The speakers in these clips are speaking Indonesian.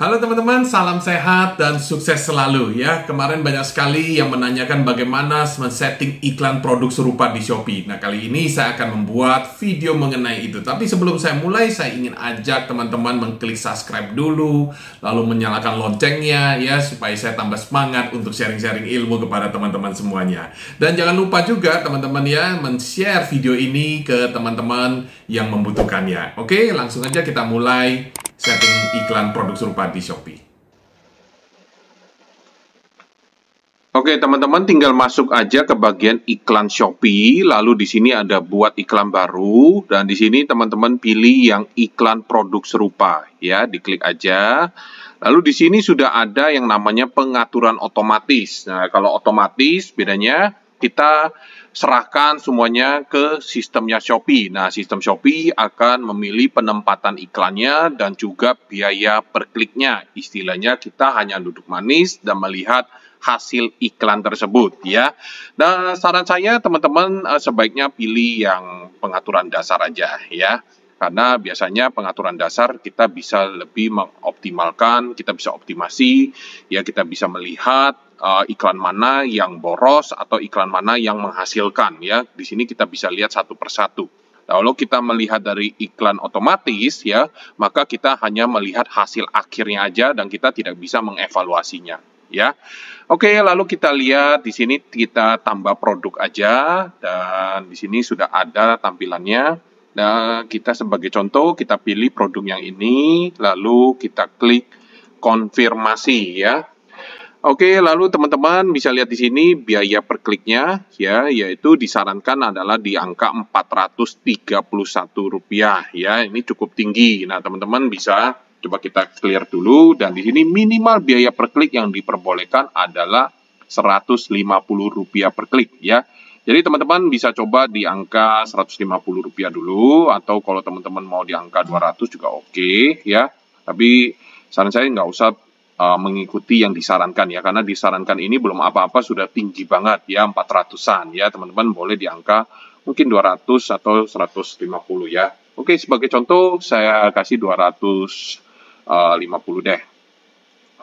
Halo teman-teman, salam sehat dan sukses selalu ya. Kemarin banyak sekali yang menanyakan bagaimana men-setting iklan produk serupa di Shopee. Nah, kali ini saya akan membuat video mengenai itu. Tapi sebelum saya mulai, saya ingin ajak teman-teman mengklik subscribe dulu, lalu menyalakan loncengnya ya, supaya saya tambah semangat untuk sharing-sharing ilmu kepada teman-teman semuanya. Dan jangan lupa juga teman-teman ya, men-share video ini ke teman-teman yang membutuhkannya. Oke, langsung aja kita mulai setting iklan produk serupa di Shopee. Oke, teman-teman tinggal masuk aja ke bagian iklan Shopee, lalu di sini ada buat iklan baru, dan di sini teman-teman pilih yang iklan produk serupa, ya, diklik aja. Lalu di sini sudah ada yang namanya pengaturan otomatis. Nah, kalau otomatis bedanya kita serahkan semuanya ke sistemnya Shopee. Nah, sistem Shopee akan memilih penempatan iklannya dan juga biaya per kliknya. Istilahnya kita hanya duduk manis dan melihat hasil iklan tersebut ya. Nah, saran saya teman-teman sebaiknya pilih yang pengaturan dasar aja ya. Karena biasanya pengaturan dasar kita bisa lebih mengoptimalkan, kita bisa optimasi, ya kita bisa melihat iklan mana yang boros atau iklan mana yang menghasilkan ya. Di sini kita bisa lihat satu persatu. Kalau kita melihat dari iklan otomatis ya, maka kita hanya melihat hasil akhirnya aja dan kita tidak bisa mengevaluasinya ya. Oke, lalu kita lihat di sini kita tambah produk aja dan di sini sudah ada tampilannya. Nah, kita sebagai contoh kita pilih produk yang ini, lalu kita klik konfirmasi ya. Oke, lalu teman-teman bisa lihat di sini biaya per kliknya ya, yaitu disarankan adalah di angka Rp431 ya. Ini cukup tinggi. Nah, teman-teman bisa coba kita clear dulu dan di sini minimal biaya per klik yang diperbolehkan adalah Rp150 per klik ya. Jadi teman-teman bisa coba di angka Rp150 dulu, atau kalau teman-teman mau di angka 200 juga oke ya. Tapi saran saya nggak usah mengikuti yang disarankan ya, karena disarankan ini belum apa-apa sudah tinggi banget ya, 400-an ya. Teman-teman boleh di angka mungkin 200 atau 150 ya. Oke, sebagai contoh saya kasih 250 deh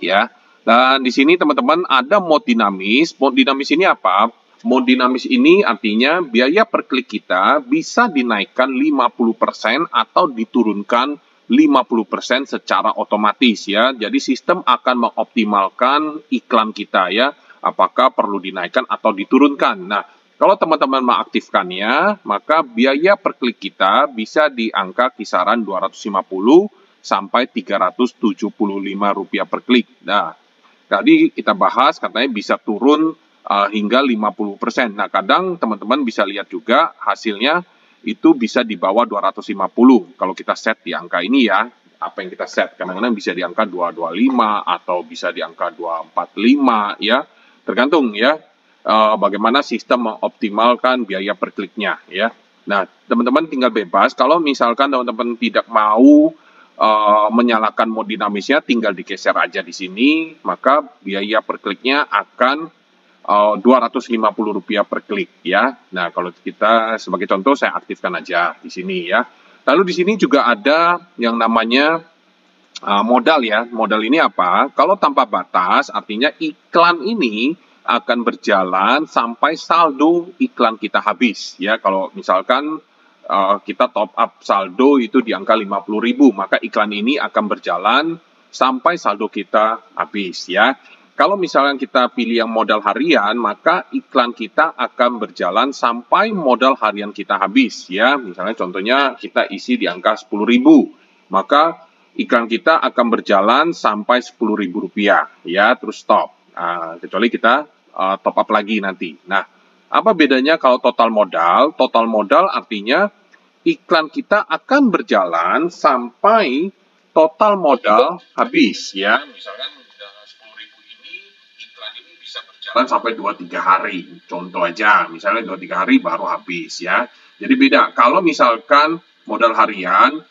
ya. Dan di sini teman-teman ada mode dinamis. Mode dinamis ini apa? Mode dinamis ini artinya biaya per klik kita bisa dinaikkan 50% atau diturunkan 50% secara otomatis ya. Jadi sistem akan mengoptimalkan iklan kita ya, apakah perlu dinaikkan atau diturunkan. Nah, kalau teman-teman mengaktifkannya, maka biaya per klik kita bisa di angka kisaran 250 sampai Rp375 per klik. Nah, tadi kita bahas katanya bisa turun hingga 50%. Nah, kadang teman-teman bisa lihat juga hasilnya itu bisa di bawah 250 kalau kita set di angka ini ya. Apa yang kita set, kadang-kadang bisa di angka 225 atau bisa di angka 245 ya. Tergantung ya bagaimana sistem mengoptimalkan biaya per kliknya ya. Nah, teman-teman tinggal bebas. Kalau misalkan teman-teman tidak mau menyalakan mode dinamisnya, tinggal digeser aja di sini, maka biaya per kliknya akan Rp250 per klik ya. Nah, kalau kita sebagai contoh saya aktifkan aja di sini ya. Lalu di sini juga ada yang namanya modal ya. Modal ini apa? Kalau tanpa batas artinya iklan ini akan berjalan sampai saldo iklan kita habis ya. Kalau misalkan kita top up saldo itu di angka 50.000, maka iklan ini akan berjalan sampai saldo kita habis ya. Kalau misalnya kita pilih yang modal harian, maka iklan kita akan berjalan sampai modal harian kita habis ya. Misalnya contohnya kita isi di angka 10.000, maka iklan kita akan berjalan sampai Rp10.000 ya, terus stop. Kecuali kita top up lagi nanti. Nah, apa bedanya kalau total modal? Total modal artinya iklan kita akan berjalan sampai total modal habis ya. Misalkan 10.000 ini, iklan ini bisa berjalan sampai 2-3 hari. Contoh aja, misalnya 2-3 hari baru habis ya. Jadi beda. Kalau misalkan modal harian,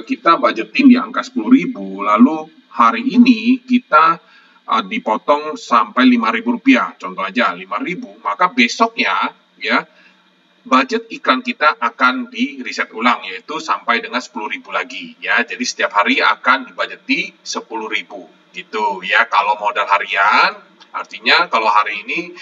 kita budgetin di angka 10.000, lalu hari ini kita dipotong sampai Rp5.000. Contoh aja, 5.000, maka besoknya ya, budget iklan kita akan di reset ulang, yaitu sampai dengan 10.000 lagi ya. Jadi setiap hari akan dibudgeti 10.000 gitu ya. Kalau modal harian, artinya kalau hari ini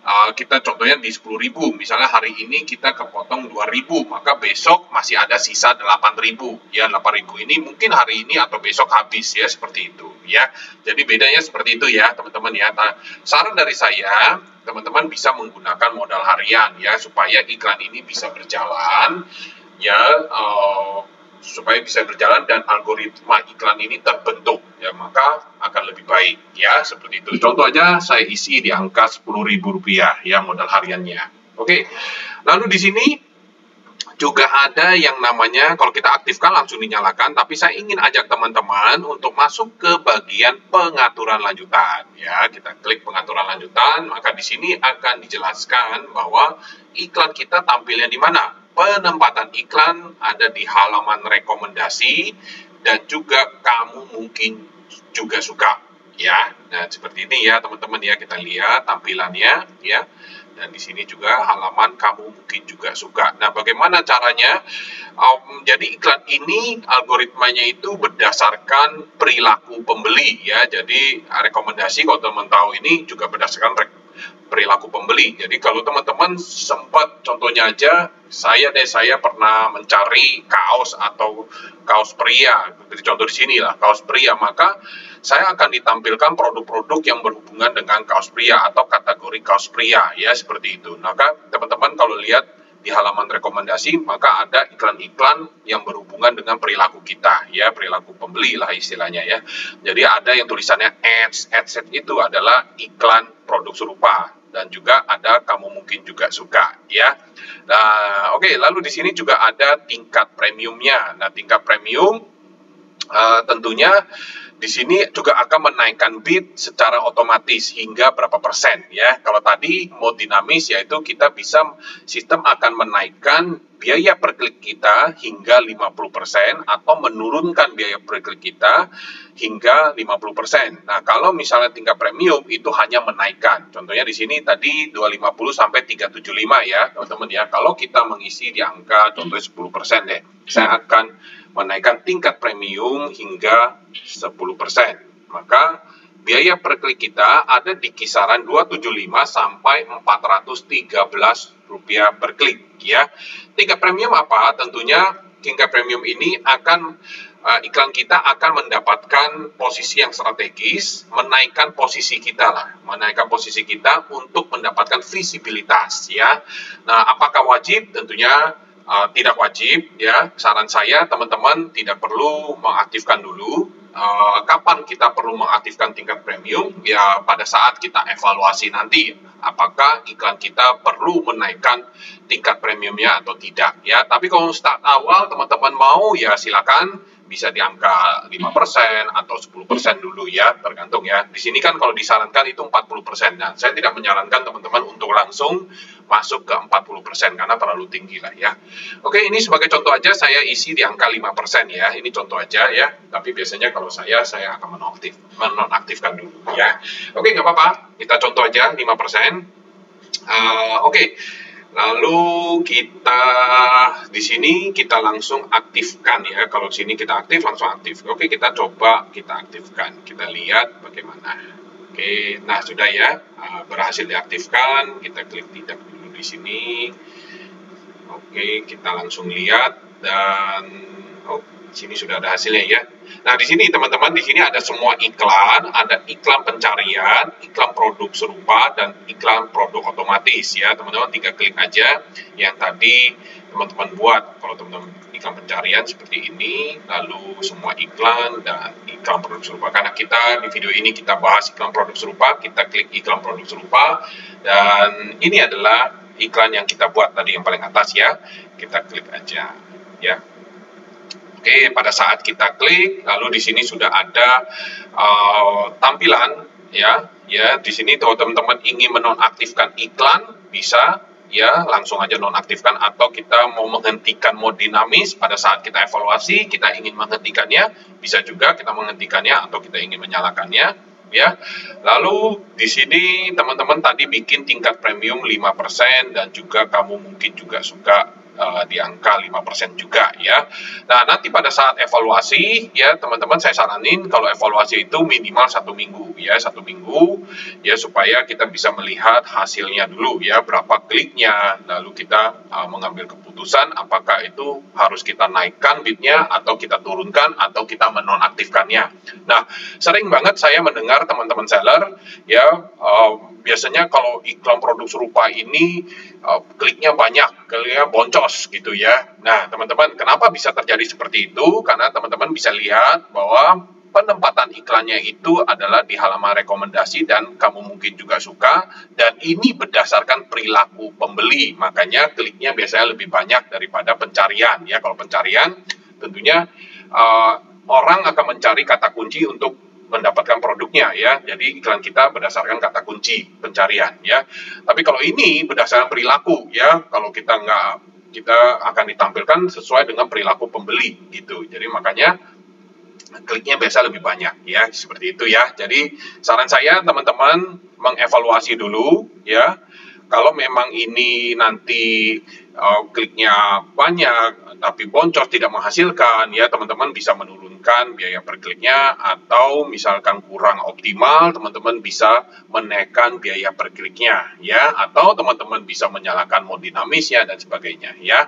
kita contohnya di 10.000, misalnya hari ini kita kepotong 2.000, maka besok masih ada sisa 8.000 ya. 8.000 ini mungkin hari ini atau besok habis ya, seperti itu ya. Jadi bedanya seperti itu ya teman-teman ya. Nah, saran dari saya, teman-teman bisa menggunakan modal harian ya, supaya iklan ini bisa berjalan ya, supaya bisa berjalan dan algoritma iklan ini terbentuk ya, maka akan lebih baik ya, seperti itu. Contoh aja saya isi di angka Rp10.000 ya modal hariannya. Oke. Lalu di sini juga ada yang namanya, kalau kita aktifkan langsung dinyalakan, tapi saya ingin ajak teman-teman untuk masuk ke bagian pengaturan lanjutan ya. Kita klik pengaturan lanjutan, maka di sini akan dijelaskan bahwa iklan kita tampilnya di mana. Penempatan iklan ada di halaman rekomendasi, dan juga kamu mungkin juga suka ya. Nah, seperti ini ya teman-teman ya, kita lihat tampilannya ya. Dan di sini juga halaman kamu mungkin juga suka. Nah, bagaimana caranya? Jadi iklan ini algoritmanya itu berdasarkan perilaku pembeli ya. Jadi rekomendasi, kalau teman-teman tahu, ini juga berdasarkan perilaku pembeli. Jadi kalau teman-teman sempat, contohnya aja saya pernah mencari kaos atau kaos pria, jadi contoh di sini lah kaos pria, maka saya akan ditampilkan produk-produk yang berhubungan dengan kaos pria atau kategori kaos pria ya, seperti itu. Maka teman-teman kalau lihat di halaman rekomendasi, maka ada iklan-iklan yang berhubungan dengan perilaku kita ya, perilaku pembeli lah istilahnya ya. Jadi ada yang tulisannya ads itu adalah iklan produk serupa, dan juga ada kamu mungkin juga suka ya. Nah, oke, lalu di sini juga ada tingkat premiumnya. Nah, tingkat premium tentunya di sini juga akan menaikkan bid secara otomatis hingga berapa persen ya. Kalau tadi mode dinamis, yaitu kita bisa, sistem akan menaikkan biaya per klik kita hingga 50% atau menurunkan biaya per klik kita hingga 50%. Nah, kalau misalnya tingkat premium itu hanya menaikkan. Contohnya di sini tadi 250 sampai 375 ya, teman-teman ya. Kalau kita mengisi di angka contohnya 10% deh, saya akan menaikkan tingkat premium hingga 10%. Maka biaya per klik kita ada di kisaran 275 sampai 413 rupiah per klik ya. Tingkat premium apa? Tentunya tingkat premium ini akan iklan kita akan mendapatkan posisi yang strategis, menaikkan posisi kita lah, menaikkan posisi kita untuk mendapatkan visibilitas ya. Nah, apakah wajib? Tentunya tidak wajib ya. Saran saya, teman-teman tidak perlu mengaktifkan dulu. Kapan kita perlu mengaktifkan tingkat premium? Ya pada saat kita evaluasi nanti, apakah iklan kita perlu menaikkan tingkat premiumnya atau tidak ya. Tapi kalau start awal teman-teman mau, ya silakan, bisa di angka 5% atau 10% dulu ya, tergantung ya. Di sini kan kalau disarankan itu 40%. Nah, saya tidak menyarankan teman-teman untuk langsung masuk ke 40% karena terlalu tinggi lah ya. Oke, ini sebagai contoh aja saya isi di angka 5% ya. Ini contoh aja ya. Tapi biasanya kalau saya akan menonaktifkan dulu ya. Oke, nggak apa-apa. Kita contoh aja 5%. Oke. Lalu kita di sini kita langsung aktifkan ya. Kalau sini kita aktif, langsung aktif. Oke, kita coba kita aktifkan. Kita lihat bagaimana. Oke, nah sudah ya, berhasil diaktifkan. Kita klik tidak dulu di sini. Oke, kita langsung lihat, dan sini sudah ada hasilnya ya. Nah, di sini teman-teman, di sini ada semua iklan, ada iklan pencarian, iklan produk serupa, dan iklan produk otomatis ya. Teman-teman tinggal klik aja yang tadi teman-teman buat. Kalau teman-teman iklan pencarian seperti ini, lalu semua iklan dan iklan produk serupa. Karena kita di video ini kita bahas iklan produk serupa, kita klik iklan produk serupa, dan ini adalah iklan yang kita buat tadi yang paling atas ya. Kita klik aja ya. Oke, pada saat kita klik, lalu di sini sudah ada tampilan ya. Di sini kalau teman-teman ingin menonaktifkan iklan, bisa ya, langsung aja nonaktifkan, atau kita mau menghentikan mode dinamis pada saat kita evaluasi, kita ingin menghentikannya, bisa juga kita menghentikannya atau kita ingin menyalakannya. ya. Lalu di sini teman-teman tadi bikin tingkat premium 5% dan juga kamu mungkin juga suka di angka 5% juga ya. Nah, nanti pada saat evaluasi ya teman-teman saya saranin kalau evaluasi itu minimal 1 minggu ya, 1 minggu ya supaya kita bisa melihat hasilnya dulu ya, berapa kliknya, lalu kita mengambil keputusan apakah itu harus kita naikkan bidnya atau kita turunkan atau kita menonaktifkannya. Nah, sering banget saya mendengar teman-teman seller ya biasanya kalau iklan produk serupa ini kliknya banyak, kliknya boncos gitu ya. Nah, teman-teman, kenapa bisa terjadi seperti itu? Karena teman-teman bisa lihat bahwa penempatan iklannya itu adalah di halaman rekomendasi dan kamu mungkin juga suka, dan ini berdasarkan perilaku pembeli. Makanya kliknya biasanya lebih banyak daripada pencarian ya. Kalau pencarian tentunya orang akan mencari kata kunci untuk mendapatkan produknya ya. Jadi iklan kita berdasarkan kata kunci pencarian ya. Tapi kalau ini berdasarkan perilaku ya. Kalau kita akan ditampilkan sesuai dengan perilaku pembeli gitu. Jadi makanya kliknya biasa lebih banyak ya, seperti itu ya. Jadi saran saya teman-teman mengevaluasi dulu ya. Kalau memang ini nanti kliknya banyak tapi boncos tidak menghasilkan ya, teman-teman bisa menurunkan biaya per kliknya, atau misalkan kurang optimal teman-teman bisa menaikkan biaya per kliknya ya, atau teman-teman bisa menyalakan mode dinamisnya dan sebagainya ya.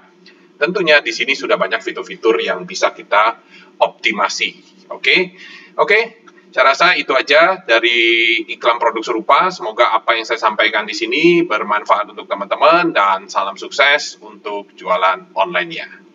Tentunya di sini sudah banyak fitur-fitur yang bisa kita optimasi. Oke. Saya rasa itu aja dari iklan produk serupa. Semoga apa yang saya sampaikan di sini bermanfaat untuk teman-teman dan salam sukses untuk jualan online-nya.